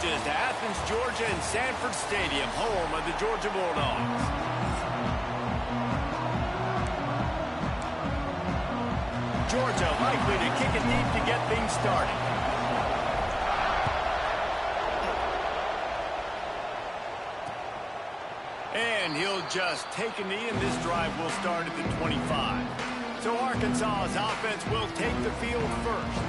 bridges to Athens, Georgia and Sanford Stadium, home of the Georgia Bulldogs. Georgia likely to kick it deep to get things started. And he'll just take a knee, and this drive will start at the 25. So Arkansas's offense will take the field first.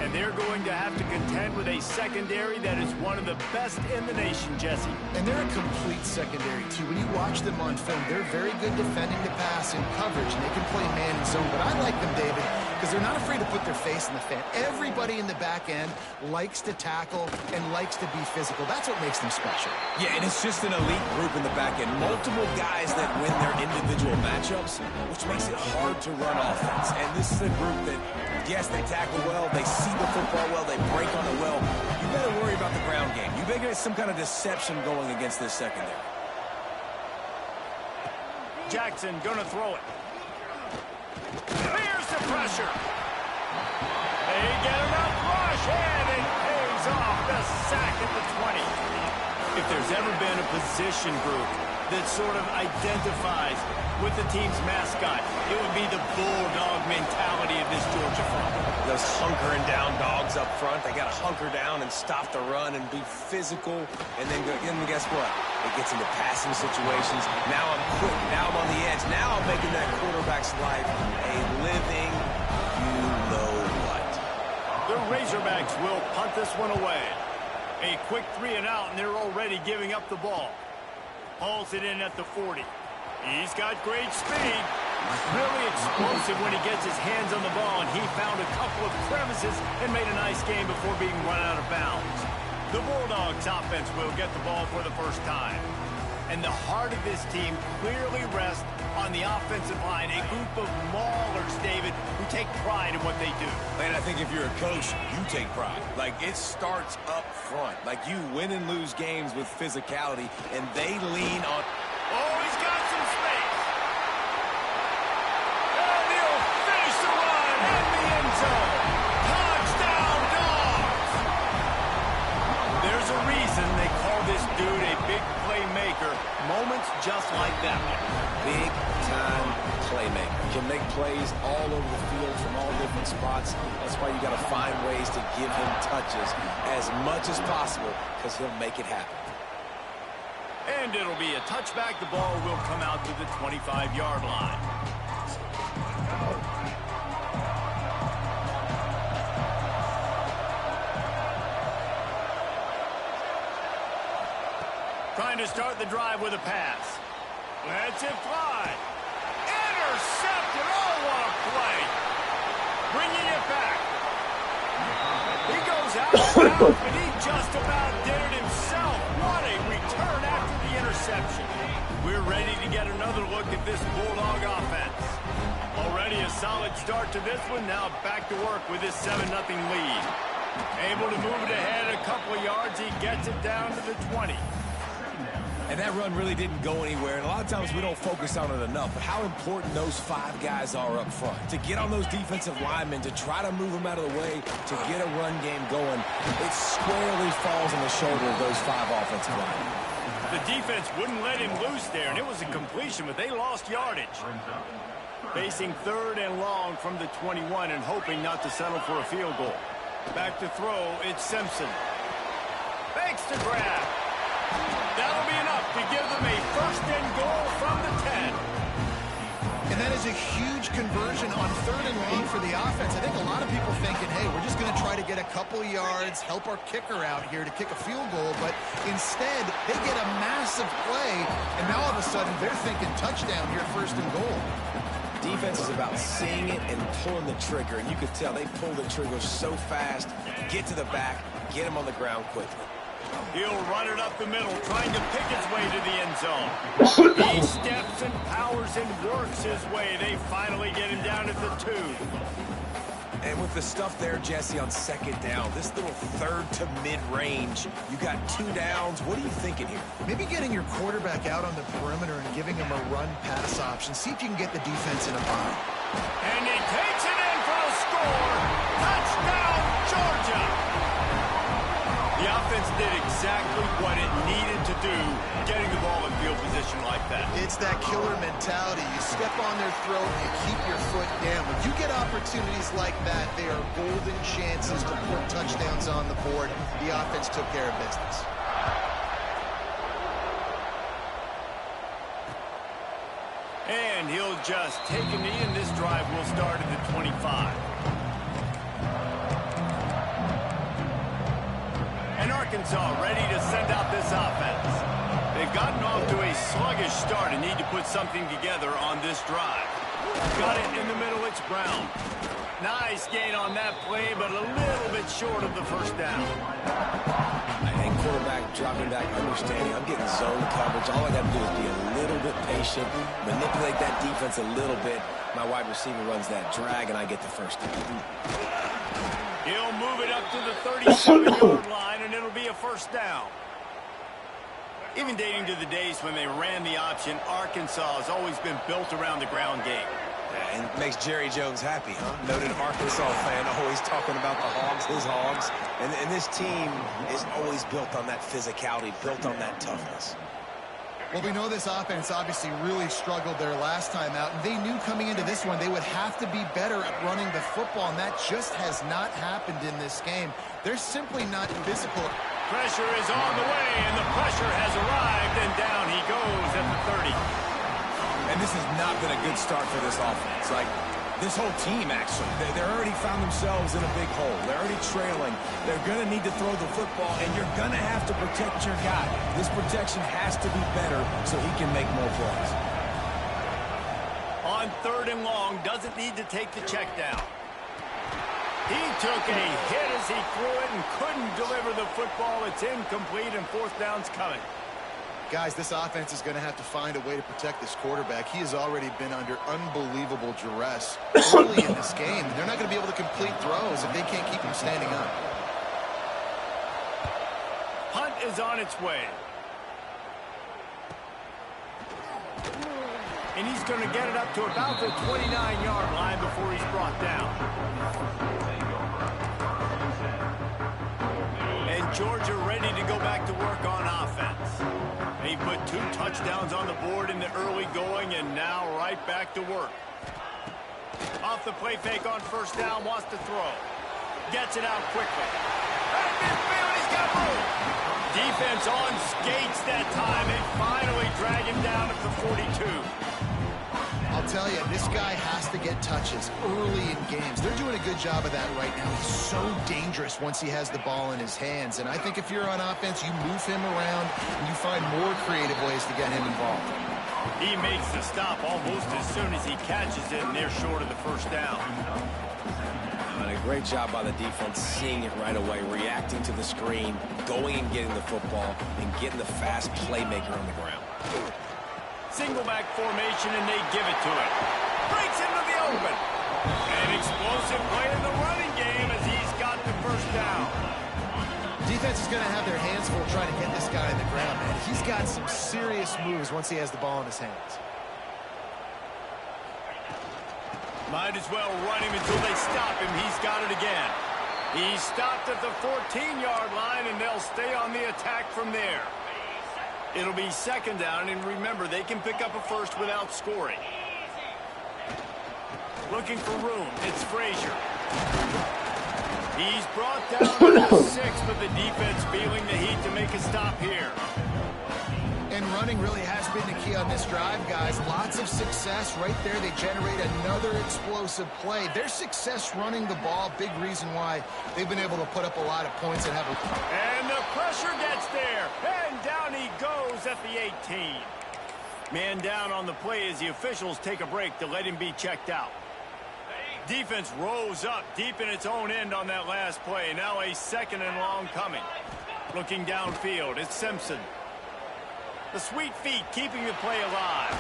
And they're going to have to contend with a secondary that is one of the best in the nation, Jesse. And they're a complete secondary, too. When you watch them on film, they're very good defending the pass in coverage, and they can play man and zone. But I like them, David, because they're not afraid to put their face in the fan. Everybody in the back end likes to tackle and likes to be physical. That's what makes them special. Yeah, and it's just an elite group in the back end. Multiple guys that win their individual matchups, which makes it hard to run offense. And this is a group that, yes, they tackle well, they see the football well, they break on it well. You better worry about the ground game. You better get some kind of deception going against this secondary. Jackson gonna throw it. Here's the pressure. They get enough rush, and it pays off the sack at the 20. If there's ever been a position group that sort of identifies with the team's mascot, it would be the bulldog mentality of this Georgia front. Those hunkering down dogs up front, they got to hunker down and stop the run and be physical, and then guess what? It gets into passing situations. Now I'm quick. Now I'm on the edge. Now I'm making that quarterback's life a living you-know-what. The Razorbacks will punt this one away. A quick 3 and out, and they're already giving up the ball. Hauls it in at the 40. He's got great speed. Really explosive when he gets his hands on the ball, and he found a couple of crevices and made a nice game before being run out of bounds. The Bulldogs offense will get the ball for the first time. And the heart of this team clearly rests on the offensive line, a group of maulers, David, who take pride in what they do. And I think if you're a coach, you take pride. Like, it starts up front. Like, you win and lose games with physicality, and they lean on... Oh, he's got some space. And he'll finish the run in the end zone. Touchdown, Dogs! There's a reason they call this dude a big playmaker. Moments just like that one. Big-time playmaker. Can make plays all over the field from all different spots. That's why you got to find ways to give him touches as much as possible, because he'll make it happen. And it'll be a touchback. The ball will come out to the 25-yard line. Trying to start the drive with a pass. Lets it fly. Intercepted. Oh, what a play. Bringing it back. He goes out of bounds, but he just about did it himself. What a return after the interception. We're ready to get another look at this Bulldog offense. Already a solid start to this one. Now back to work with this 7-0 lead. Able to move it ahead a couple of yards. He gets it down to the 20. And that run really didn't go anywhere, and a lot of times we don't focus on it enough, but how important those 5 guys are up front. To get on those defensive linemen, to try to move them out of the way, to get a run game going, it squarely falls on the shoulder of those 5 offensive linemen. The defense wouldn't let him loose there, and it was a completion, but they lost yardage. Facing 3rd and long from the 21 and hoping not to settle for a field goal. Back to throw, it's Simpson. Fakes to grab. That'll be enough to give them a 1st and goal from the 10. And that is a huge conversion on 3rd and long for the offense. I think a lot of people thinking, hey, we're just going to try to get a couple yards, help our kicker out here to kick a field goal. But instead, they get a massive play, and now all of a sudden they're thinking touchdown here, 1st and goal. Defense is about seeing it and pulling the trigger, and you could tell they pull the trigger so fast, get to the back, get him on the ground quickly. He'll run it up the middle, trying to pick his way to the end zone. He steps and powers and works his way. They finally get him down at the 2. And with the stuff there, Jesse, on 2nd down, this little 3rd to mid-range, you got 2 downs. What are you thinking here? Maybe getting your quarterback out on the perimeter and giving him a run-pass option. See if you can get the defense in a bind. And he takes it in for a score. Touchdown, Georgia. The offense did exactly what it needed to do, getting the ball in field position like that. It's that killer mentality. You step on their throat, you keep your foot down. When you get opportunities like that, they are golden chances to put touchdowns on the board. The offense took care of business. And he'll just take a knee, and this drive will start at the 25. And Arkansas ready to send out this offense. They've gotten off to a sluggish start and need to put something together on this drive. Got it in the middle, it's Brown. Nice gain on that play, but a little bit short of the first down. And quarterback dropping back, understanding I'm getting zone coverage. All I got to do is be a little bit patient, manipulate that defense a little bit. My wide receiver runs that drag, and I get the first down. He'll move it up to the 37-yard line, and it'll be a first down. Even dating to the days when they ran the option, Arkansas has always been built around the ground game. And makes Jerry Jones happy, huh? Noted Arkansas fan, always talking about the Hogs, his Hogs. And this team is always built on that physicality, built on that toughness. Well, we know this offense obviously really struggled there last time out, and they knew coming into this one they would have to be better at running the football, and that just has not happened in this game. They're simply not physical. Pressure is on the way, and the pressure has arrived, and down he goes at the 30. And this has not been a good start for this offense. Like, this whole team, actually. They're already found themselves in a big hole. They're already trailing. They're going to need to throw the football, and you're going to have to protect your guy. This protection has to be better so he can make more plays. On 3rd and long, doesn't need to take the check down. He took a hit as he threw it and couldn't deliver the football. It's incomplete, and 4th down's coming. Guys, this offense is going to have to find a way to protect this quarterback. He has already been under unbelievable duress early in this game. They're not going to be able to complete throws if they can't keep him standing up. Hunt is on its way. And he's going to get it up to about the 29-yard line before he's brought down. And Georgia ready to go back to work on offense. He put 2 touchdowns on the board in the early going, and now right back to work. Off the play fake on 1st down, wants to throw. Gets it out quickly. Right midfield, he's got room. Defense on skates that time. They finally drag him down at the 42. I'll tell you, this guy has to get touches early in games. They're doing a good job of that right now. He's so dangerous once he has the ball in his hands. And I think if you're on offense, you move him around and you find more creative ways to get him involved. He makes the stop almost as soon as he catches it, and they're short of the 1st down. And a great job by the defense, seeing it right away, reacting to the screen, going and getting the football, and getting the fast playmaker on the ground. Single back formation, and they give it to him. Breaks into the open. An explosive play in the running game as he's got the 1st down. Defense is going to have their hands full trying to get this guy in the ground, man. He's got some serious moves once he has the ball in his hands. Might as well run him until they stop him. He's got it again. He's stopped at the 14-yard line, and they'll stay on the attack from there. It'll be 2nd down, and remember, they can pick up a first without scoring. Looking for room. It's Frazier. He's brought down to the 6, but the defense feeling the heat to make a stop here. And running really has been the key on this drive, guys. Lots of success right there. They generate another explosive play. Their success running the ball, big reason why they've been able to put up a lot of points and have a... And the pressure gets there. And down he goes at the 18. Man down on the play as the officials take a break to let him be checked out. Defense rose up deep in its own end on that last play. Now a 2nd and long coming. Looking downfield, it's Simpson. The sweet feet keeping the play alive.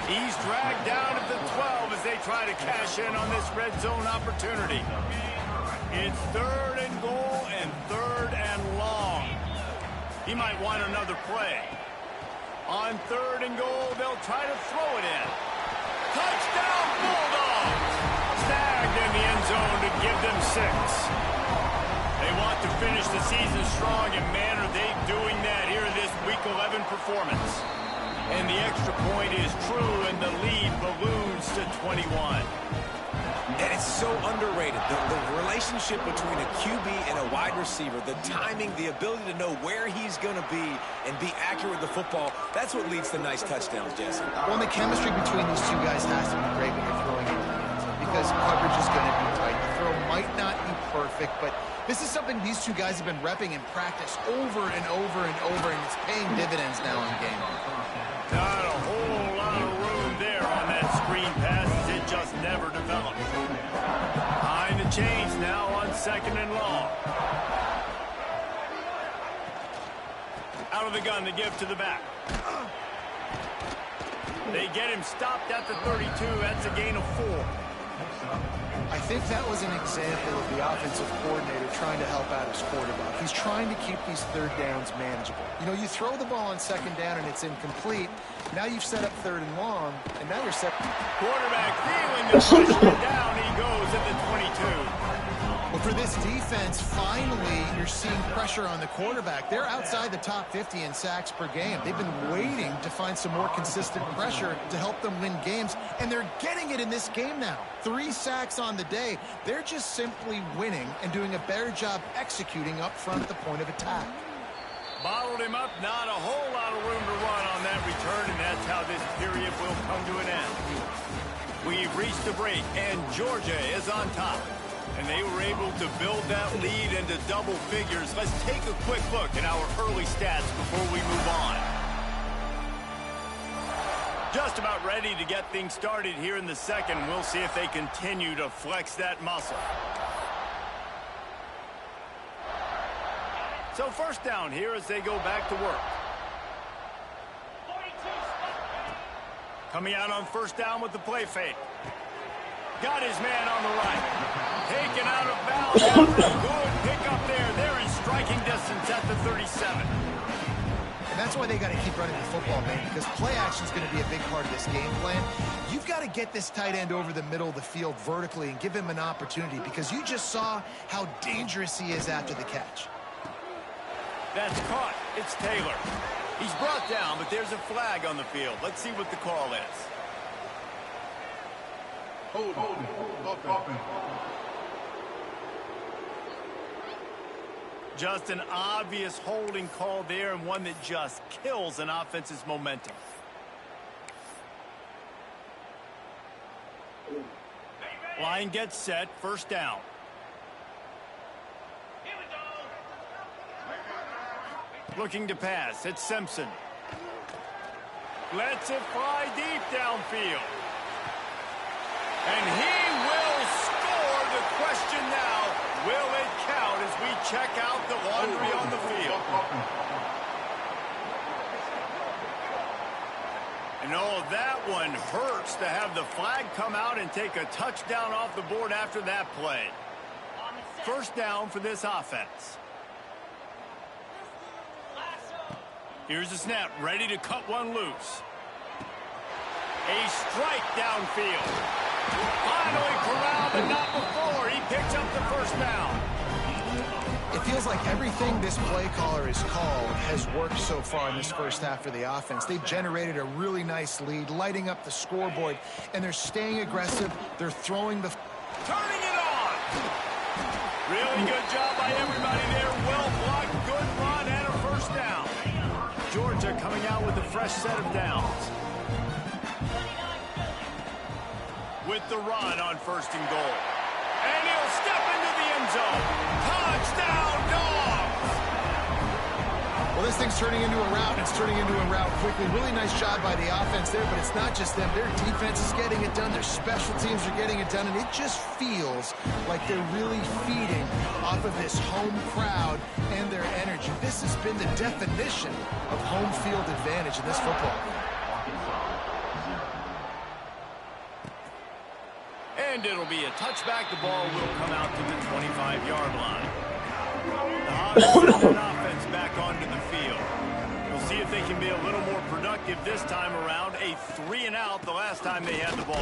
He's dragged down at the 12 as they try to cash in on this red zone opportunity. It's 3rd and goal and 3rd and long. He might want another play. On 3rd and goal, they'll try to throw it in. Touchdown, Bulldogs! Snagged in the end zone to give them 6. They want to finish the season strong, and man, are they doing that here in this Week 11 performance. And the extra point is true, and the lead balloons to 21. And it's so underrated. The relationship between a QB and a wide receiver, the timing, the ability to know where he's going to be and be accurate with the football, that's what leads to nice touchdowns, Jesse. Well, the chemistry between these two guys has to be great when you're throwing in the hands because coverage is going to be tight. The throw might not be perfect, but this is something these two guys have been repping in practice over and over and over, and it's paying dividends now in game. Not a whole lot of room there on that screen pass. It just never developed. Behind the chains now on 2nd and long. Out of the gun to give to the back. They get him stopped at the 32. That's a gain of 4. I think that was an example of the offensive coordinator trying to help out his quarterback. He's trying to keep these third downs manageable. You know, you throw the ball on 2nd down and it's incomplete. Now you've set up 3rd and long, and now you're set. Quarterback feeling the pressure. Down he goes at the 22. Well, for this defense, finally, you're seeing pressure on the quarterback. They're outside the top 50 in sacks per game. They've been waiting to find some more consistent pressure to help them win games, and they're getting it in this game now. 3 sacks on the day. They're just simply winning and doing a better job executing up front at the point of attack. Bottled him up, not a whole lot of room to run on that return, and that's how this period will come to an end. We've reached the break, and Georgia is on top. And they were able to build that lead into double figures. Let's take a quick look at our early stats before we move on. Just about ready to get things started here in the second. We'll see if they continue to flex that muscle. So 1st down here as they go back to work. Coming out on 1st down with the play fake. Got his man on the right. Taken out of bounds after a good pickup there. They're in striking distance at the 37. And that's why they got to keep running the football, man, because play action is going to be a big part of this game plan. You've got to get this tight end over the middle of the field vertically and give him an opportunity because you just saw how dangerous he is after the catch. That's caught. It's Taylor. He's brought down, but there's a flag on the field. Let's see what the call is. Hold on. Just an obvious holding call there, and one that just kills an offense's momentum. Line gets set, 1st down. Looking to pass, it's Simpson. Lets it fly deep downfield. And he will score. The question now, will it count as we check out the laundry on the field? And oh, that one hurts to have the flag come out and take a touchdown off the board after that play. 1st down for this offense. Here's the snap, ready to cut one loose. A strike downfield. Finally corralled, but not before. He picks up the 1st down. It feels like everything this play caller has called has worked so far in this 1st half for the offense. They've generated a really nice lead, lighting up the scoreboard, and they're staying aggressive. They're throwing the... Turning it on! Really good job by everybody there. Well blocked, good run, and a 1st down. Georgia coming out with a fresh set of downs. With the run on 1st and goal. And he'll step into the end zone. Touchdown, Dogs! Well, this thing's turning into a route, and it's turning into a route quickly. Really nice job by the offense there, but it's not just them. Their defense is getting it done. Their special teams are getting it done, and it just feels like they're really feeding off of this home crowd and their energy. This has been the definition of home field advantage in this football game. And it'll be a touchback. The ball will come out to the 25-yard line. The Hogs send an offense back onto the field. We'll see if they can be a little more productive this time around. A 3-and-out the last time they had the ball.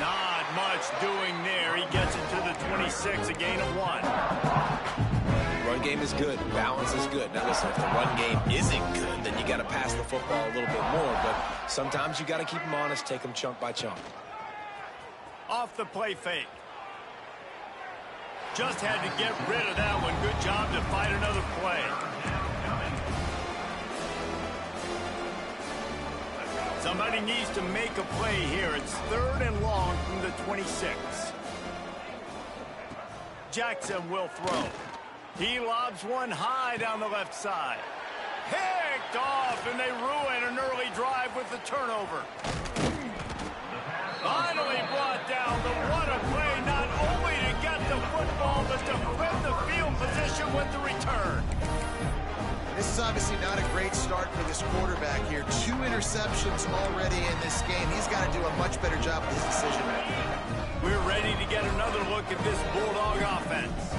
Not much doing there. He gets it to the 26, a gain of 1. Run game is good. Balance is good. Now, listen, if the run game isn't good, then you got to pass the football a little bit more. But sometimes you got to keep them honest, take them chunk by chunk. Off the play fake. Just had to get rid of that one. Good job to fight another play. Somebody needs to make a play here. It's 3rd and long from the 26. Jackson will throw. He lobs one high down the left side. Picked off, and they ruin an early drive with the turnover. Finally brought down, but what a play, not only to get the football, but to flip the field position with the return. This is obviously not a great start for this quarterback here. 2 interceptions already in this game. He's got to do a much better job with his decision making. We're ready to get another look at this Bulldog offense.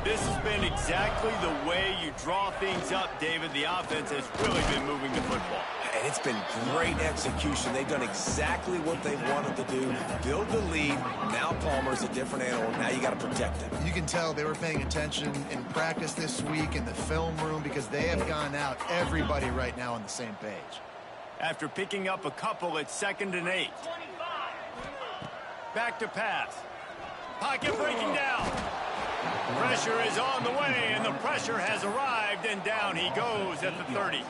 This has been exactly the way you draw things up, David. The offense has really been moving the football. And it's been great execution. They've done exactly what they wanted to do. Build the lead. Now Palmer's a different animal. Now you got to protect him. You can tell they were paying attention in practice this week in the film room because they have gone out, everybody right now on the same page. After picking up a couple, it's 2nd and 8. Back to pass. Pocket breaking down. Pressure is on the way, and the pressure has arrived, and down he goes at the 30.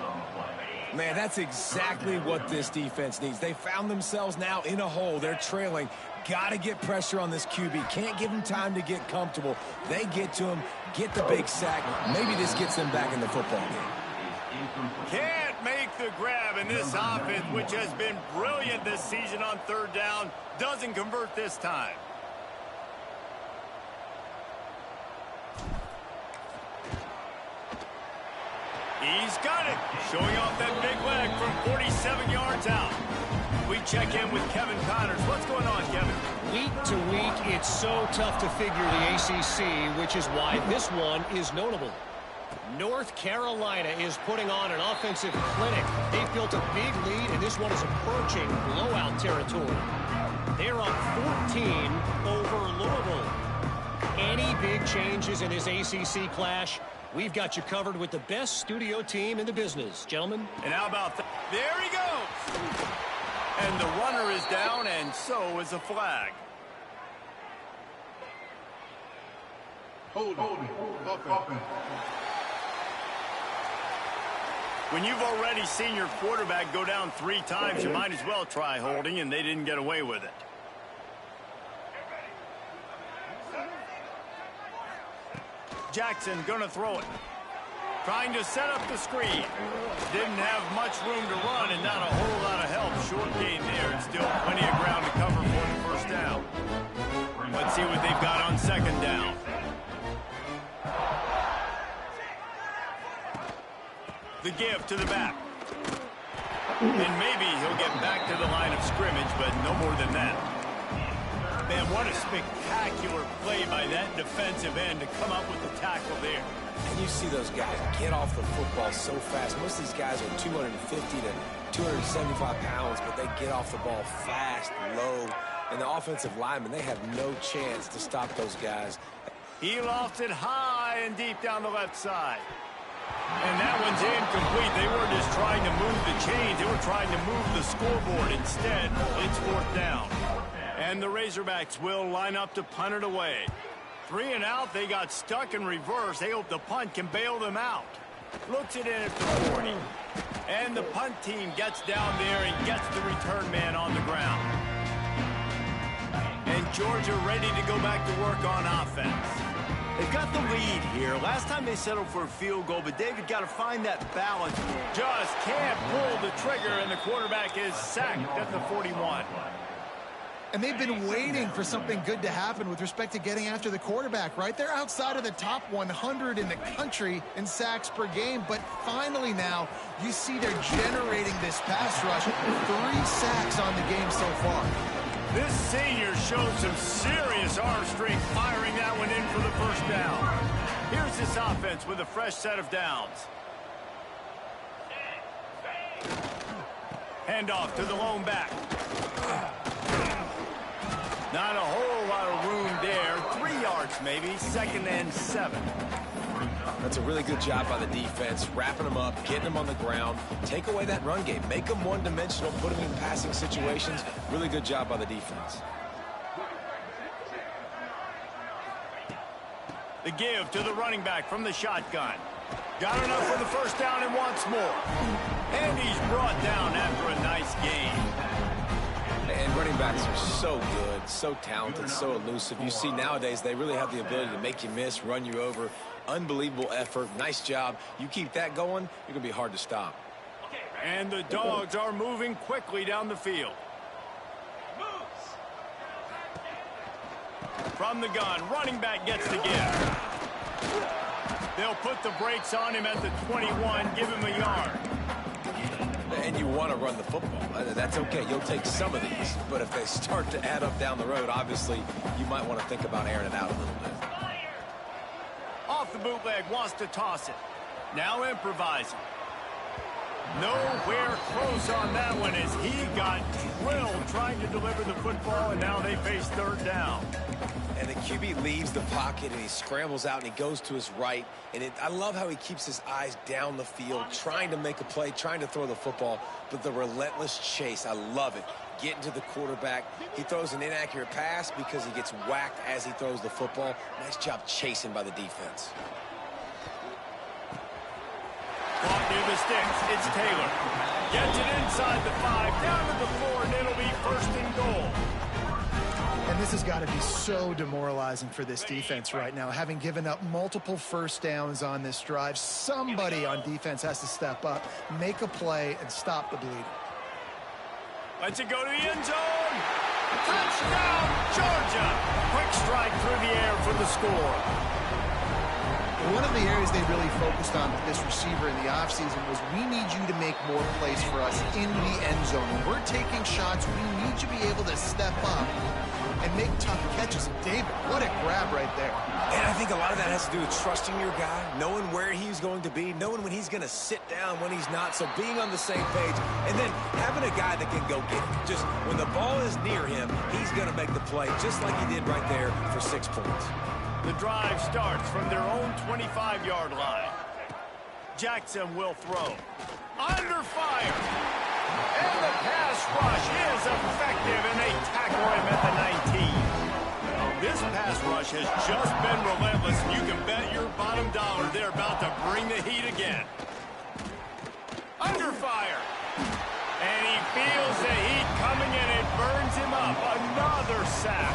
Man, that's exactly what this defense needs. They found themselves now in a hole. They're trailing. Got to get pressure on this QB. Can't give him time to get comfortable. They get to him, get the big sack. Maybe this gets them back in the football game. Can't make the grab, and this offense, which has been brilliant this season on 3rd down, doesn't convert this time. He's got it. Showing off that big leg from 47 yards out. We check in with Kevin Connors. What's going on, Kevin? Week to week, it's so tough to figure the ACC, which is why this one is notable. North Carolina is putting on an offensive clinic. They've built a big lead, and this one is approaching blowout territory. They're up 14 over Louisville. Any big changes in this ACC clash? We've got you covered with the best studio team in the business, gentlemen. And how about that? There he goes. And the runner is down, and so is a flag. Hold it. When you've already seen your quarterback go down 3 times, you might as well try holding, and they didn't get away with it. Jackson gonna throw it. Trying to set up the screen. Didn't have much room to run and not a whole lot of help. Short gain there and still plenty of ground to cover for the 1st down. Let's see what they've got on 2nd down. The give to the back. And maybe he'll get back to the line of scrimmage, but no more than that. Man, what a spectacular play by that defensive end to come up with the tackle there. And you see those guys get off the football so fast. Most of these guys are 250 to 275 pounds, but they get off the ball fast, low. And the offensive linemen, they have no chance to stop those guys. He lofted high and deep down the left side. And that one's incomplete. They were just trying to move the chains. They were trying to move the scoreboard. Instead, it's 4th down. And the Razorbacks will line up to punt it away. 3 and out. They got stuck in reverse. They hope the punt can bail them out. Looks it in at the 40. And the punt team gets down there and gets the return man on the ground. And Georgia ready to go back to work on offense. They've got the lead here. Last time they settled for a field goal, but David got to find that balance. Just can't pull the trigger, and the quarterback is sacked at the 41. And they've been waiting for something good to happen with respect to getting after the quarterback, right? They're outside of the top 100 in the country in sacks per game, but finally now you see they're generating this pass rush. 3 sacks on the game so far. This senior showed some serious arm strength firing that one in for the 1st down. Here's this offense with a fresh set of downs. Handoff to the lone back. Not a whole lot of room there. 3 yards maybe. 2nd and 7. That's a really good job by the defense, wrapping them up, getting them on the ground. Take away that run game. Make them one-dimensional, put them in passing situations. Really good job by the defense. The give to the running back from the shotgun. Got enough for the first down and wants more. And he's brought down after a nice gain. And running backs are so good, so talented, so elusive. You see nowadays they really have the ability to make you miss, run you over. Unbelievable effort. Nice job. You keep that going, you're going to be hard to stop. And the Dogs are moving quickly down the field. From the gun, running back gets the give. They'll put the brakes on him at the 21, give him a yard. And you want to run the football. That's okay. You'll take some of these. But if they start to add up down the road, obviously, you might want to think about airing it out a little bit. Off the bootleg, wants to toss it. Now improvising. Nowhere close on that one as he got drilled trying to deliver the football, and now they face third down. And the QB leaves the pocket, and he scrambles out, and he goes to his right. And I love how he keeps his eyes down the field, trying to make a play, trying to throw the football, but the relentless chase, I love it. Getting to the quarterback. He throws an inaccurate pass because he gets whacked as he throws the football. Nice job chasing by the defense. Caught near the sticks. It's Taylor. Gets it inside the 5, down to the 4, and it'll be first and goal. And this has got to be so demoralizing for this defense right now. Having given up multiple first downs on this drive, somebody on defense has to step up, make a play, and stop the bleeding. Lets it go to the end zone. Touchdown, Georgia. Quick strike through the air for the score. One of the areas they really focused on with this receiver in the offseason was we need you to make more plays for us in the end zone. When we're taking shots, we need you to be able to step up and make tough catches. David, what a grab right there. And I think a lot of that has to do with trusting your guy, knowing where he's going to be, knowing when he's going to sit down, when he's not, so being on the same page, and then having a guy that can go get it. Just when the ball is near him, he's going to make the play, just like he did right there for 6 points. The drive starts from their own 25-yard line. Jackson will throw. Under fire. And the pass rush is effective, and they tackle him at the 19. Now, this pass rush has just been relentless. You can bet your bottom dollar they're about to bring the heat again. Under fire. And he feels the heat coming, and it burns him up. Another sack.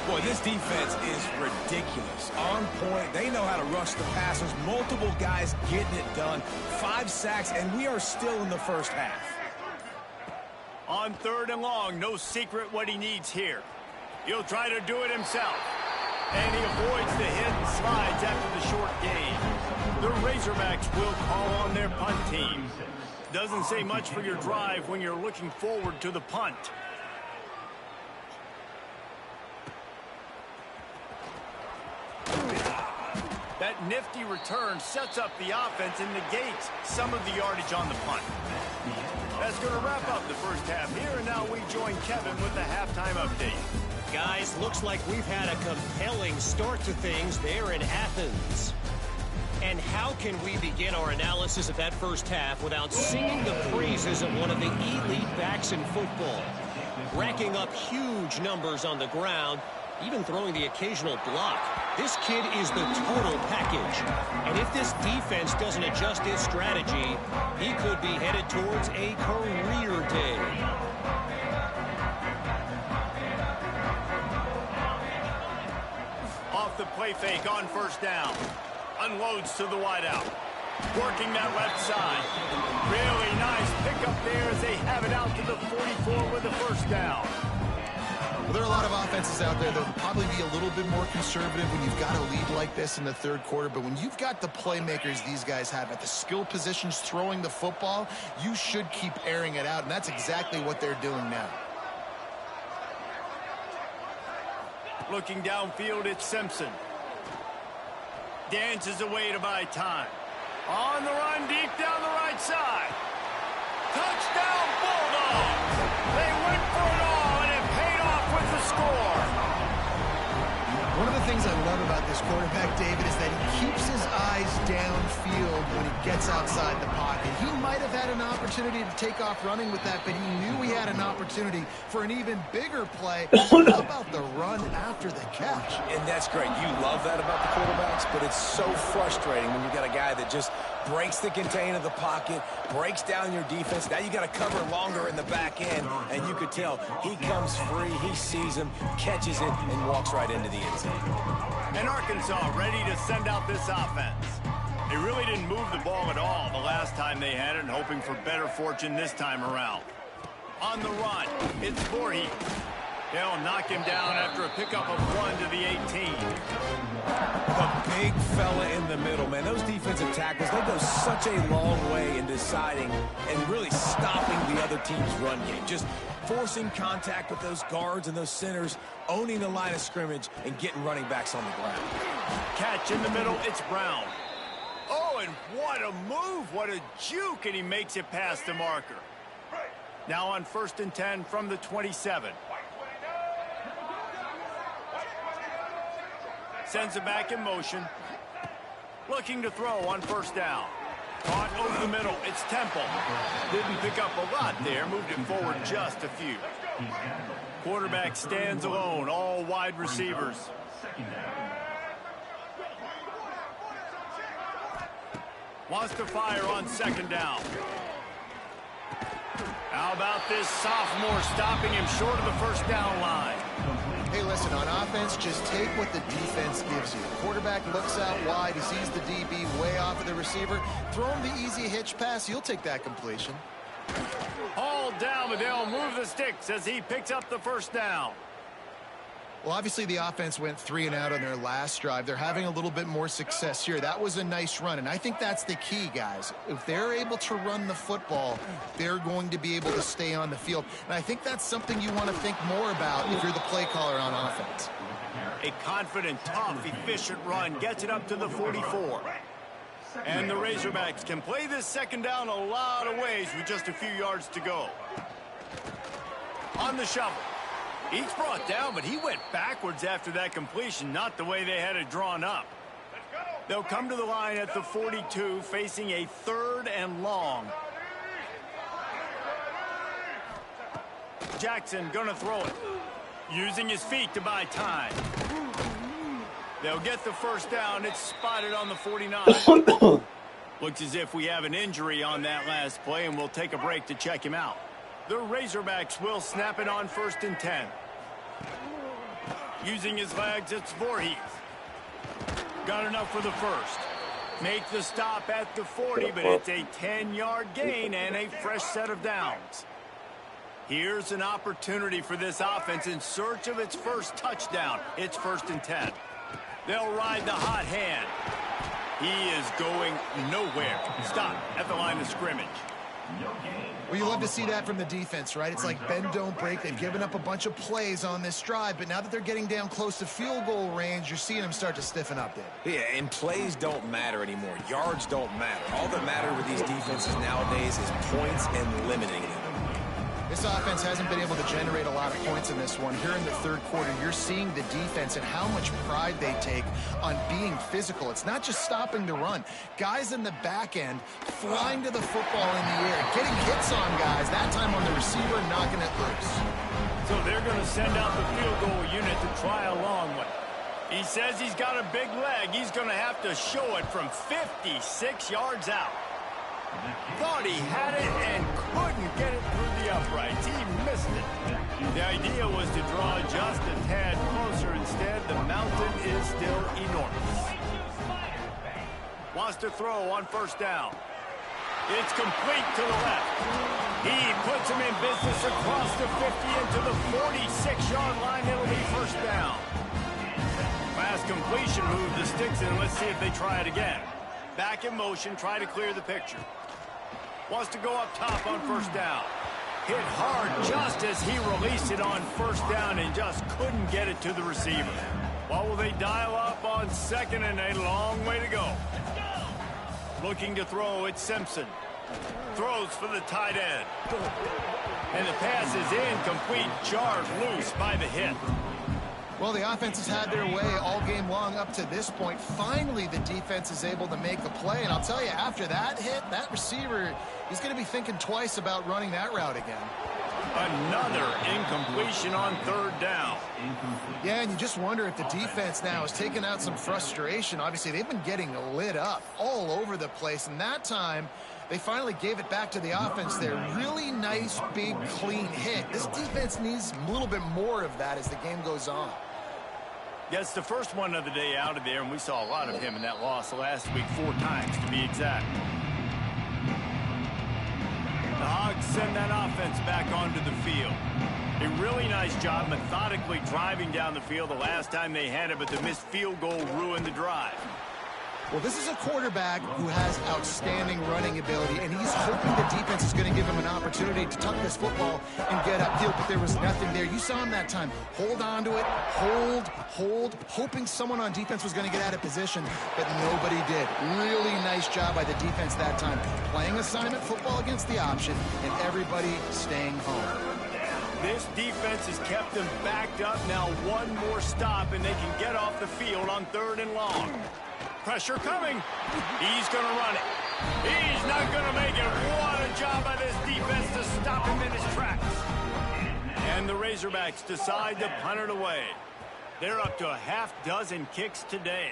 Boy, this defense is ridiculous. On point. They know how to rush the passers. Multiple guys getting it done. 5 sacks, and we are still in the first half. On 3rd and long, no secret what he needs here. He'll try to do it himself. And he avoids the hit and slides after the short gain. The Razorbacks will call on their punt team. Doesn't say much for your drive when you're looking forward to the punt. That nifty return sets up the offense and negates some of the yardage on the punt. That's going to wrap up the first half here, and now we join Kevin with the halftime update. Guys, looks like we've had a compelling start to things there in Athens. And how can we begin our analysis of that first half without singing the praises of one of the elite backs in football? Racking up huge numbers on the ground, even throwing the occasional block. This kid is the total package. And if this defense doesn't adjust its strategy, he could be headed towards a career day. Off the play fake on first down. Unloads to the wideout. Working that left side. Really nice pickup there as they have it out to the 44 with the first down. Well, there are a lot of offenses out there that will probably be a little bit more conservative when you've got a lead like this in the third quarter. But when you've got the playmakers these guys have at the skill positions throwing the football, you should keep airing it out. And that's exactly what they're doing now. Looking downfield, it's Simpson. Dances away to buy time. On the run, deep down the right side. Touchdown, Bulldogs! They went for it all, and it paid off with the score. One of the things I love about this quarterback, David, is that he keeps his eyes downfield when he gets outside the pocket. He might have had an opportunity to take off running with that, but he knew he had an opportunity for an even bigger play. How about the run after the catch? And that's great. You love that about the quarterbacks, but it's so frustrating when you got a guy that just breaks the contain of the pocket, breaks down your defense. Now you got to cover longer in the back end, and you could tell he comes free, he sees him, catches it, and walks right into the end zone. And Arkansas ready to send out this offense. They really didn't move the ball at all the last time they had it, and hoping for better fortune this time around. On the run, it's Voorhees. They'll knock him down after a pickup of 1 to the 18. The big fella in the middle, man. Those defensive tackles, they go such a long way in deciding and really stopping the other team's run game. Just forcing contact with those guards and those centers, owning the line of scrimmage, and getting running backs on the ground. Catch in the middle, it's Brown. Oh, and what a move, what a juke, and he makes it past the marker. Now on 1st and 10 from the 27. Sends it back in motion. Looking to throw on 1st down. Caught over the middle. It's Temple. Didn't pick up a lot there. Moved it forward just a few. Quarterback stands alone. All wide receivers. Wants to fire on 2nd down. How about this sophomore stopping him short of the 1st down line? Hey, listen, on offense, just take what the defense gives you. The quarterback looks out wide. He sees the DB way off of the receiver. Throw him the easy hitch pass. He'll take that completion. Hauled down, but they'll move the sticks as he picks up the 1st down. Well, obviously, the offense went 3 and out on their last drive. They're having a little bit more success here. That was a nice run, and I think that's the key, guys. If they're able to run the football, they're going to be able to stay on the field. And I think that's something you want to think more about if you're the play caller on offense. A confident, tough, efficient run gets it up to the 44. And the Razorbacks can play this 2nd down a lot of ways with just a few yards to go. On the shovel. He's brought down, but he went backwards after that completion, not the way they had it drawn up. They'll come to the line at the 42, facing a 3rd and long. Jackson gonna throw it, using his feet to buy time. They'll get the 1st down. It's spotted on the 49. Looks as if we have an injury on that last play, and we'll take a break to check him out. The Razorbacks will snap it on 1st and 10. Using his legs, it's Voorhees. Got enough for the 1st. Make the stop at the 40, but it's a 10-yard gain and a fresh set of downs. Here's an opportunity for this offense in search of its 1st touchdown. It's 1st and 10. They'll ride the hot hand. He is going nowhere. Stop at the line of scrimmage. Well, you love to see that from the defense, right? It's like bend, don't break. They've given up a bunch of plays on this drive, but now that they're getting down close to field goal range, you're seeing them start to stiffen up there. Yeah, and plays don't matter anymore. Yards don't matter. All that matters with these defenses nowadays is points and limiting them. This offense hasn't been able to generate a lot of points in this one. Here in the 3rd quarter, you're seeing the defense and how much pride they take on being physical. It's not just stopping the run. Guys in the back end flying to the football in the air, getting hits on guys, that time on the receiver, knocking it loose. So they're going to send out the field goal unit to try a long one. He says he's got a big leg. He's going to have to show it from 56 yards out. Thought he had it and couldn't get it through the uprights. He missed it. The idea was to draw just a tad closer. Instead, the mountain is still enormous. Wants to throw on 1st down. It's complete to the left. He puts him in business across the 50 into the 46-yard line. It'll be 1st down. Fast completion, move the sticks in. Let's see if they try it again. Back in motion, try to clear the picture. Wants to go up top on 1st down. Hit hard just as he released it on 1st down and just couldn't get it to the receiver. What will they dial up on 2nd and a long way to go? Looking to throw, it's Simpson. Throws for the tight end. And the pass is incomplete, jarred loose by the hit. Well, the offense has had their way all game long up to this point. Finally, the defense is able to make a play. And I'll tell you, after that hit, that receiver, he's going to be thinking twice about running that route again. Another incompletion on third down. Yeah, and you just wonder if the defense now is taking out some frustration. Obviously, they've been getting lit up all over the place. And that time, they finally gave it back to the offense there. Really nice, big, clean hit. This defense needs a little bit more of that as the game goes on. Yeah, it's the first one of the day out of there, and we saw a lot of him in that loss last week, 4 times to be exact. The Hogs send that offense back onto the field. A really nice job methodically driving down the field the last time they had it, but the missed field goal ruined the drive. Well, this is a quarterback who has outstanding running ability, and he's hoping the defense is going to give him an opportunity to tuck this football and get upfield, but there was nothing there. You saw him that time. Hold on to it, hold, hoping someone on defense was going to get out of position, but nobody did. Really nice job by the defense that time. Playing assignment football against the option, and everybody staying home. This defense has kept them backed up. Now one more stop, and they can get off the field on 3rd and long. Pressure coming. He's going to run it. He's not going to make it. What a job by this defense to stop him in his tracks. And the Razorbacks decide to punt it away. They're up to a half-dozen kicks today.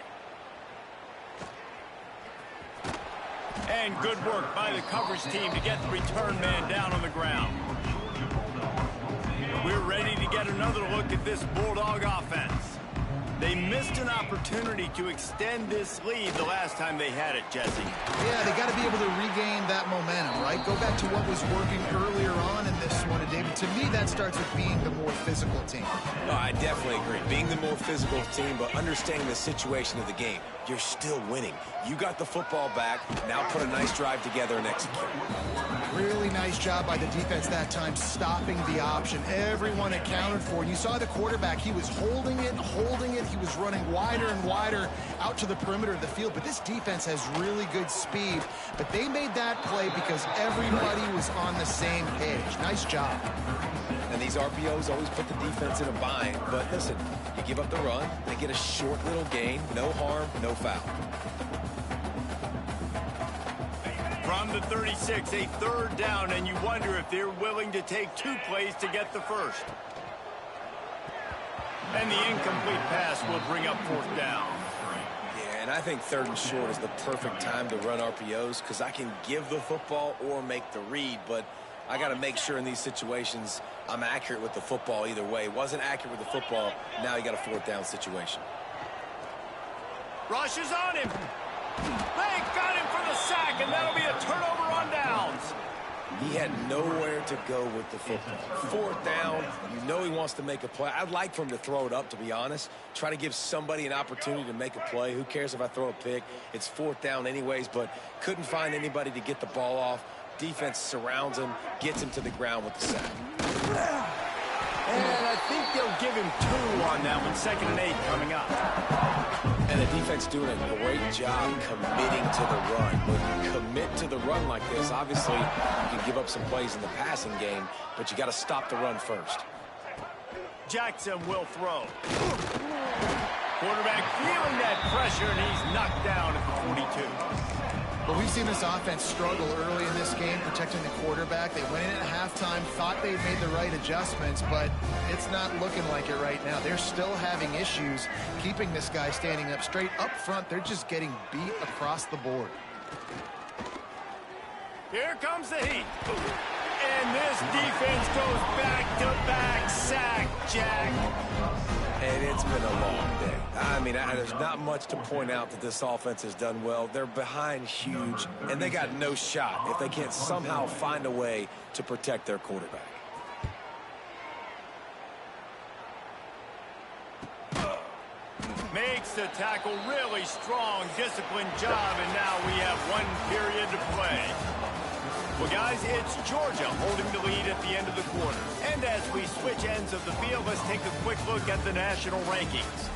And good work by the coverage team to get the return man down on the ground. We're ready to get another look at this Bulldog offense. They missed an opportunity to extend this lead the last time they had it, Jesse. Yeah, they got to be able to regain that momentum, right? Go back to what was working earlier on in this one. And David, to me, that starts with being the more physical team. No, I definitely agree. Being the more physical team, but understanding the situation of the game. You're still winning. You got the football back. Now put a nice drive together and execute. Really nice job by the defense that time, stopping the option. Everyone accounted for it. You saw the quarterback. He was holding it. He was running wider and wider out to the perimeter of the field. But this defense has really good speed. But they made that play because everybody was on the same page. Nice job. And these RPOs always put the defense in a bind. But listen, you give up the run, they get a short little gain. No harm, no foul. From the 36, a 3rd down, and you wonder if they're willing to take 2 plays to get the first. And the incomplete pass will bring up 4th down. Yeah, and I think 3rd and short is the perfect time to run RPOs because I can give the football or make the read, but I got to make sure in these situations I'm accurate with the football either way. Wasn't accurate with the football, now you got a 4th down situation. Rush is on him. They got him for the sack, and that'll be a turnover on downs. He had nowhere to go with the football. 4th down, you know he wants to make a play. I'd like for him to throw it up, to be honest. Try to give somebody an opportunity to make a play. Who cares if I throw a pick? It's 4th down anyways, but couldn't find anybody to get the ball off. Defense surrounds him, gets him to the ground with the sack. And I think they'll give him 2 on that one. 2nd and 8 coming up. And the defense doing a great job committing to the run. When you commit to the run like this, obviously you can give up some plays in the passing game, but you got to stop the run first. Jackson will throw. Quarterback feeling that pressure, and he's knocked down at the 42. But we've seen this offense struggle early in this game, protecting the quarterback. They went in at halftime, thought they'd made the right adjustments, but it's not looking like it right now. They're still having issues keeping this guy standing up straight. Up front, they're just getting beat across the board. Here comes the heat. And this defense goes back-to-back sack, Jack. And it's been a long day. I mean, there's not much to point out that this offense has done well. They're behind huge, and they got no shot if they can't somehow find a way to protect their quarterback. Makes the tackle really strong, disciplined job, and now we have 1 period to play. Well, guys, it's Georgia holding the lead at the end of the quarter. And as we switch ends of the field, let's take a quick look at the national rankings.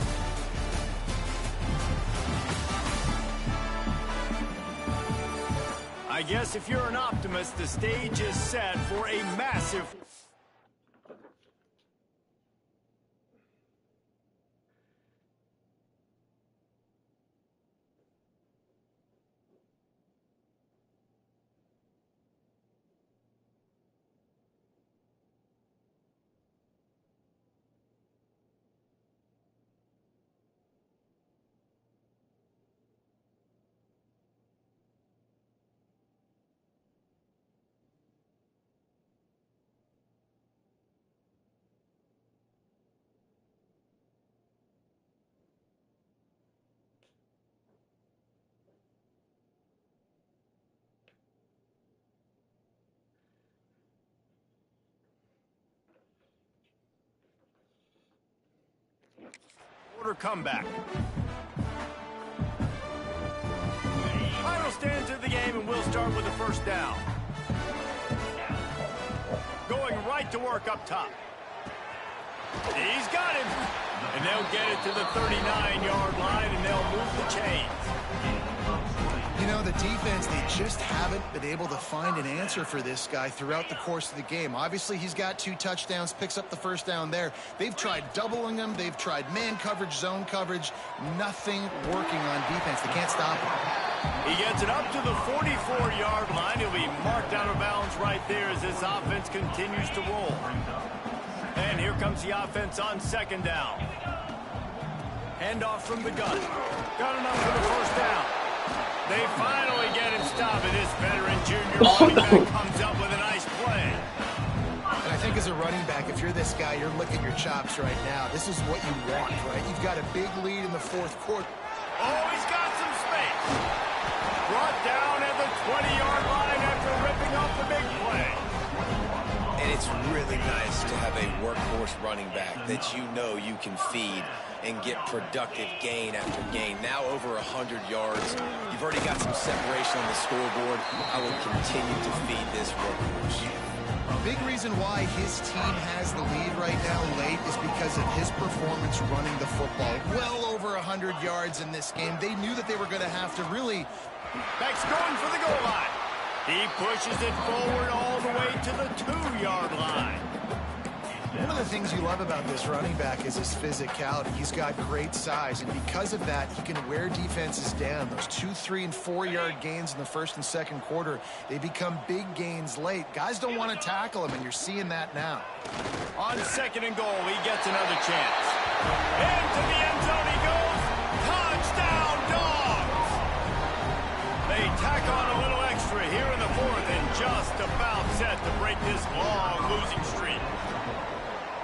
I guess if you're an optimist, the stage is set for a massive Quarter comeback. Final stands of the game, and we'll start with the first down. Going right to work up top. He's got him. And they'll get it to the 39-yard line, and they'll move the chains. You know, the defense, they just haven't been able to find an answer for this guy throughout the course of the game. Obviously, he's got 2 touchdowns, picks up the first down there. They've tried doubling him. They've tried man coverage, zone coverage. Nothing working on defense. They can't stop him. He gets it up to the 44-yard line. He'll be marked out of bounds right there as this offense continues to roll. And here comes the offense on second down. Handoff from the gun. Got enough for the first down. They finally get him stopped, and this veteran junior running back comes up with a nice play. And I think as a running back, if you're this guy, you're licking your chops right now. This is what you want, right? You've got a big lead in the fourth quarter. Oh, he's got some space. Brought down at the 20-yard line after ripping off the big play. And it's really nice to have a workhorse running back that you know you can feed and get productive gain after gain. Now over 100 yards. You've already got some separation on the scoreboard. I will continue to feed this workhorse. Big reason why his team has the lead right now late is because of his performance running the football. Well over 100 yards in this game. They knew that they were going to have to really... Back's going for the goal line. He pushes it forward all the way to the 2-yard line. One of the things you love about this running back is his physicality. He's got great size, and because of that, he can wear defenses down. Those 2-, 3-, and 4-yard gains in the first and second quarter, they become big gains late. Guys don't want to tackle him, and you're seeing that now. On second and goal, he gets another chance. Into the end zone he goes. Touchdown, Dogs! They tack on a little extra here in the fourth and just about set to break this long losing streak.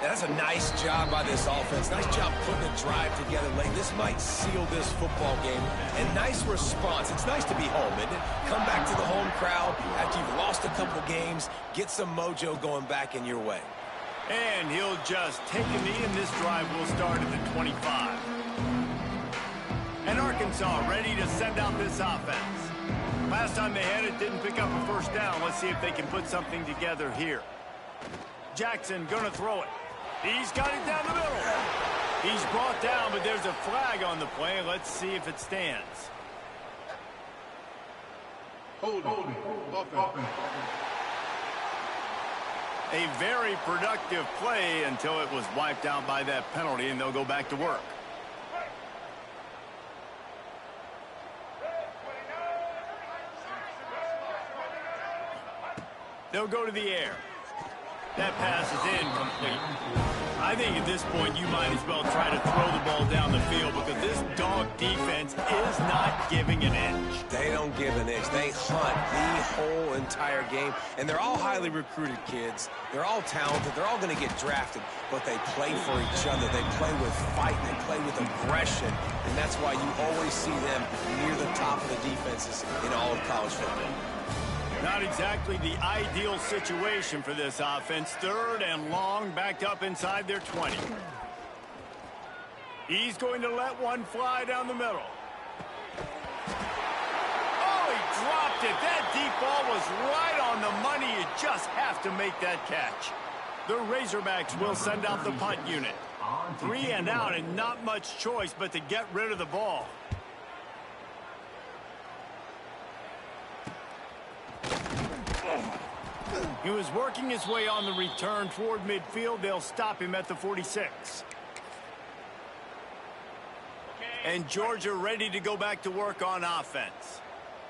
That's a nice job by this offense. Nice job putting a drive together late. This might seal this football game. And nice response. It's nice to be home, isn't it? Come back to the home crowd after you've lost a couple games. Get some mojo going back in your way. And he'll just take a knee, and this drive will start at the 25. And Arkansas ready to send out this offense. Last time they had it, didn't pick up a first down. Let's see if they can put something together here. Jackson gonna throw it. He's got it down the middle. He's brought down, but there's a flag on the play. Let's see if it stands. Hold offense. A very productive play until it was wiped out by that penalty, and they'll go back to work. They'll go to the air. That pass is incomplete. I think at this point you might as well try to throw the ball down the field because this dog defense is not giving an inch. They don't give an inch. They hunt the whole entire game. And they're all highly recruited kids. They're all talented. They're all going to get drafted. But they play for each other. They play with fight. They play with aggression. And that's why you always see them near the top of the defenses in all of college football. Not exactly the ideal situation for this offense. Third and long, backed up inside their 20. He's going to let one fly down the middle. Oh, he dropped it. That deep ball was right on the money. You just have to make that catch. The Razorbacks will send out the punt unit. 3 and out and not much choice but to get rid of the ball. He was working his way on the return toward midfield. They'll stop him at the 46. And Georgia ready to go back to work on offense.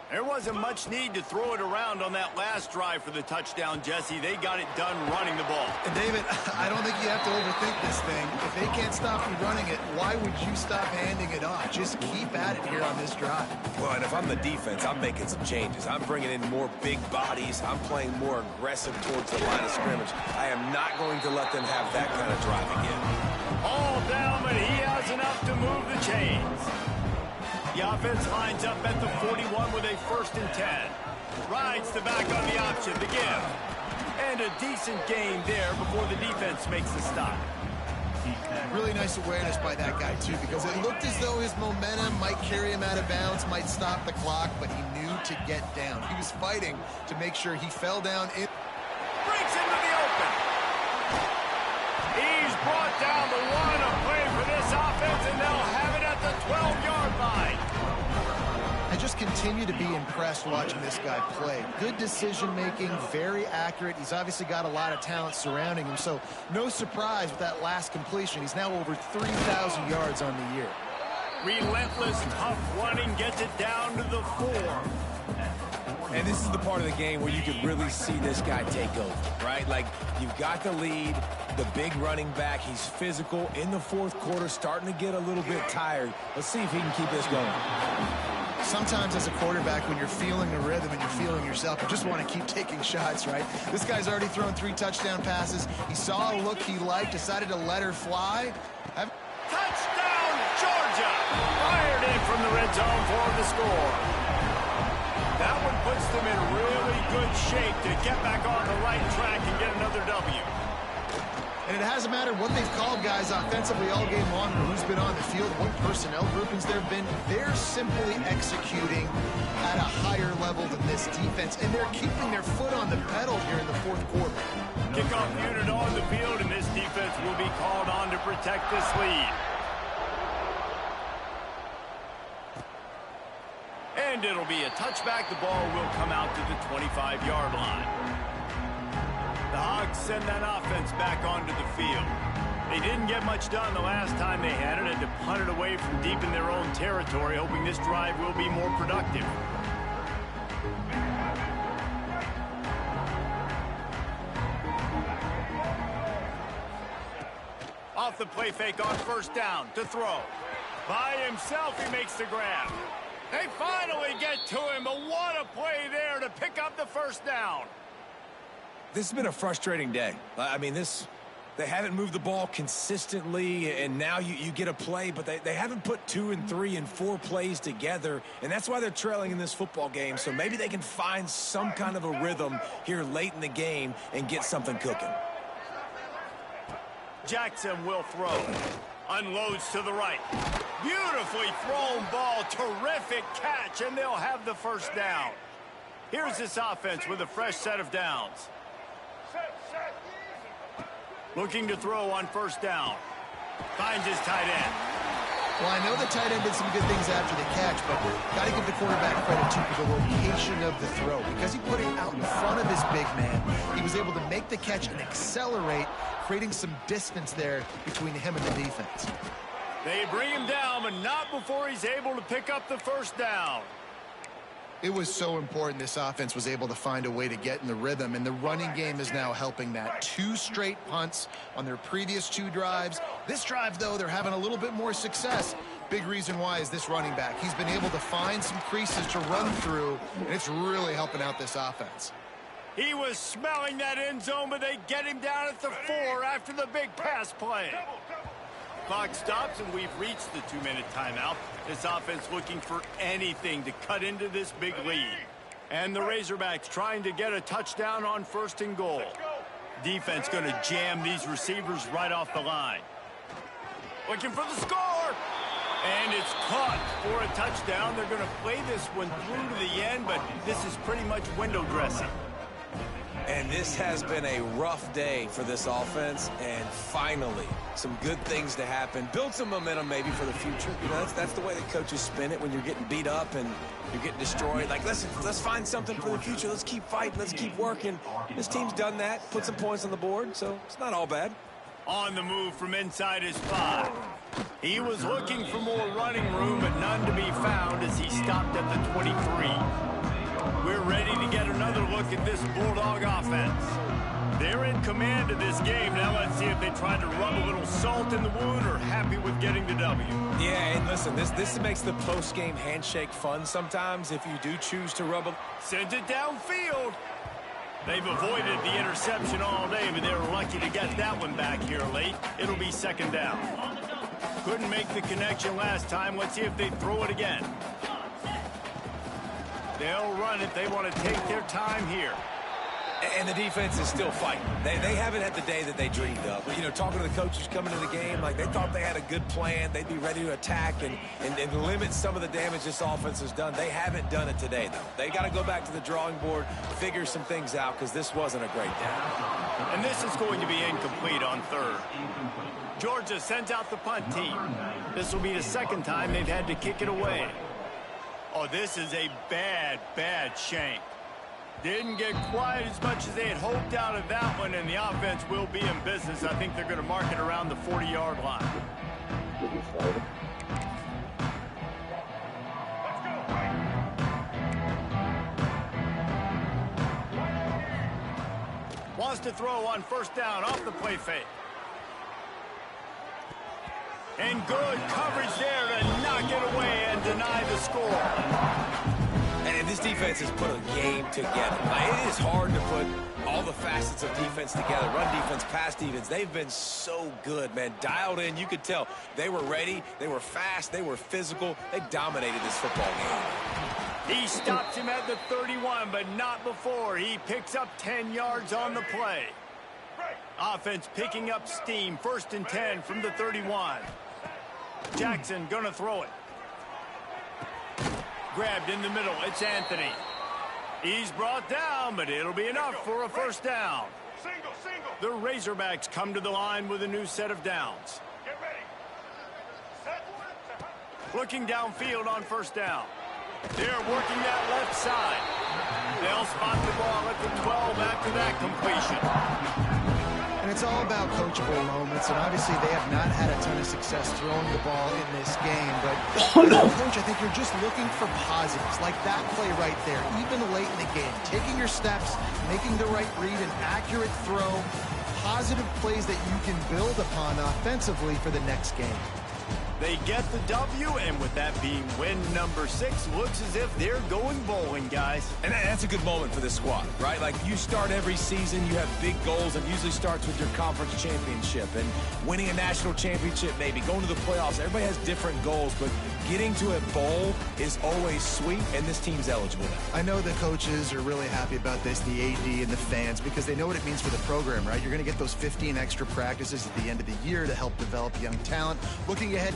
There wasn't much need to throw it around on that last drive for the touchdown, Jesse. They got it done running the ball. And David, I don't think you have to overthink this thing. If they can't stop you running it, why would you stop handing it off? Just keep at it here on this drive. Well, and if I'm the defense, I'm making some changes. I'm bringing in more big bodies. I'm playing more aggressive towards the line of scrimmage. I am not going to let them have that kind of drive again. All down, but he has enough to move the chains. The offense lines up at the 41 with a 1st and 10. Rides the back on the option, the give. And a decent gain there before the defense makes the stop. Really nice awareness by that guy, too, because it looked as though his momentum might carry him out of bounds, might stop the clock, but he knew to get down. He was fighting to make sure he fell down. Breaks into the open. He's brought down the one of play for this offense, and they'll have it at the 12-yard line. I just continue to be impressed watching this guy play. Good decision-making, very accurate. He's obviously got a lot of talent surrounding him, so no surprise with that last completion. He's now over 3,000 yards on the year. Relentless, tough running gets it down to the 4. And this is the part of the game where you can really see this guy take over, right? Like, you've got the lead, the big running back. He's physical in the fourth quarter, starting to get a little bit tired. Let's see if he can keep this going. Sometimes as a quarterback, when you're feeling the rhythm and you're feeling yourself, you just want to keep taking shots, right? This guy's already thrown 3 touchdown passes. He saw a look he liked, decided to let her fly. Touchdown, Georgia! Fired in from the red zone for the score. That one puts them in really good shape to get back on the right track and get another W. And it hasn't mattered what they've called guys offensively all game long or who's been on the field, what personnel groupings there have been. They're simply executing at a higher level than this defense, and they're keeping their foot on the pedal here in the fourth quarter. Kickoff unit on the field, and this defense will be called on to protect this lead. And it'll be a touchback. The ball will come out to the 25-yard line. The Hogs send that offense back onto the field. They didn't get much done the last time they had it, and to punt it away from deep in their own territory, hoping this drive will be more productive. Off the play fake on first down to throw. By himself, he makes the grab. They finally get to him, but what a play there to pick up the first down. This has been a frustrating day. I mean, they haven't moved the ball consistently, and now you get a play, but they haven't put 2 and 3 and 4 plays together, and that's why they're trailing in this football game. So maybe they can find some kind of a rhythm here late in the game and get something cooking. Jackson will throw. Unloads to the right. Beautifully thrown ball. Terrific catch, and they'll have the first down. Here's this offense with a fresh set of downs. Looking to throw on first down. Finds his tight end. Well, I know the tight end did some good things after the catch, but got to give the quarterback credit, too, for the location of the throw. Because he put it out in front of his big man, he was able to make the catch and accelerate, creating some distance there between him and the defense. They bring him down, but not before he's able to pick up the first down. It was so important this offense was able to find a way to get in the rhythm, and the running game is now helping that. 2 straight punts on their previous 2 drives. This drive, though, they're having a little bit more success. Big reason why is this running back. He's been able to find some creases to run through, and it's really helping out this offense. He was smelling that end zone, but they get him down at the 4 after the big pass play. Clock stops, and we've reached the 2-minute timeout. This offense looking for anything to cut into this big lead. And the Razorbacks trying to get a touchdown on 1st and goal. Defense going to jam these receivers right off the line. Looking for the score. And it's caught for a touchdown. They're going to play this one through to the end, but this is pretty much window dressing. And this has been a rough day for this offense, and finally, some good things to happen. Build some momentum maybe for the future. You know, that's the way the coaches spin it when you're getting beat up and you're getting destroyed. Like, let's find something for the future. Let's keep fighting. Let's keep working. This team's done that, put some points on the board, so it's not all bad. On the move from inside his 5. He was looking for more running room, but none to be found as he stopped at the 23. We're ready to get another look at this Bulldog offense. They're in command of this game. Now let's see if they try to rub a little salt in the wound or happy with getting the W. Yeah, and listen, this makes the post-game handshake fun sometimes if you do choose to rub a... Sends it downfield. They've avoided the interception all day, but they were lucky to get that one back here late. It'll be 2nd down. Couldn't make the connection last time. Let's see if they throw it again. They'll run it. They want to take their time here. And the defense is still fighting. They haven't had the day that they dreamed of. But, you know, talking to the coaches coming to the game, like they thought they had a good plan. They'd be ready to attack and limit some of the damage this offense has done. They haven't done it today, though. They got to go back to the drawing board, figure some things out, because this wasn't a great day. And this is going to be incomplete on third. Georgia sends out the punt team. This will be the second time they've had to kick it away. Oh, this is a bad, bad shank. Didn't get quite as much as they had hoped out of that one, and the offense will be in business. I think they're going to mark it around the 40-yard line. Wants to throw on first down off the play fake. And good coverage there to knock it away and deny the score. And this defense has put a game together. It is hard to put all the facets of defense together. Run defense, pass defense. They've been so good, man. Dialed in. You could tell they were ready. They were fast. They were physical. They dominated this football game. He stops him at the 31, but not before. He picks up 10 yards on the play. Offense picking up steam. 1st and 10 from the 31. Jackson gonna throw it. Grabbed in the middle. It's Anthony. He's brought down, but it'll be enough for a first down. The Razorbacks come to the line with a new set of downs. Looking downfield on first down. They're working that left side. They'll spot the ball at the 12 after that completion. And it's all about coachable moments, and obviously they have not had a ton of success throwing the ball in this game, but Coach, I think you're just looking for positives, like that play right there, even late in the game. Taking your steps, making the right read, an accurate throw, positive plays that you can build upon offensively for the next game. They get the W, and with that being win number 6, looks as if they're going bowling, guys. And that's a good moment for this squad, right? Like, you start every season, you have big goals, and usually starts with your conference championship and winning a national championship, maybe going to the playoffs. Everybody has different goals, but getting to a bowl is always sweet, and this team's eligible now. I know the coaches are really happy about this, the AD and the fans, because they know what it means for the program, right? You're going to get those 15 extra practices at the end of the year to help develop young talent. Looking ahead,